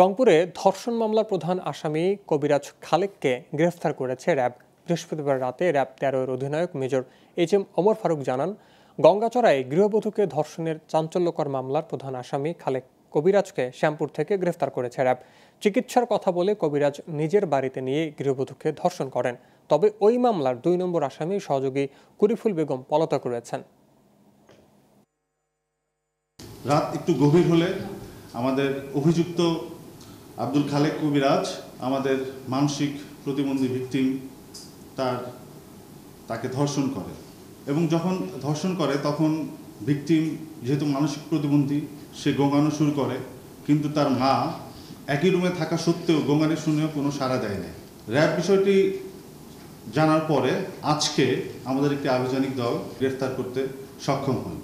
রংপুরে ধর্ষণ মামলার প্রধান আসামি কবিরাজ খালেককে গ্রেফতার করেছে র্যাব। বৃহস্পতিবার রাতে র্যাব ১৩-এর অধিনায়ক মেজর এইচ.এম. ওমর ফারুক জানান, গঙ্গাচড়ায় গৃহবধূকে ধর্ষণের চাঞ্চল্যকর মামলার প্রধান আসামি খালেক কবিরাজকে শ্যামপুর থেকে গ্রেফতার করেছে র্যাব। চিকিৎসার কথা বলে কবিরাজ নিজের বাড়িতে নিয়ে গৃহবধূকে ধর্ষণ করেন। তবে ওই মামলার ২ নম্বর আসামি সহযোগী কুরিফুল বেগম পলাতক রয়েছেন। রাত একটু গভীর হলে আমাদের অভিযুক্ত আব্দুল খালেক কবিরাজ আমাদের মানসিক প্রতিবন্ধী ভিকটিম তাকে ধর্ষণ করে এবং যখন ধর্ষণ করে তখন ভিকটিম যেহেতু মানসিক প্রতিবন্ধী সে গোঙানো শুরু করে, কিন্তু তার মা একই রুমে থাকা সত্ত্বেও গোঙানি শুনেও কোনো সাড়া দেয় না। র্যাব বিষয়টি জানার পরে আজকে আমাদের একটি আভিযানিক দল গ্রেফতার করতে সক্ষম হন।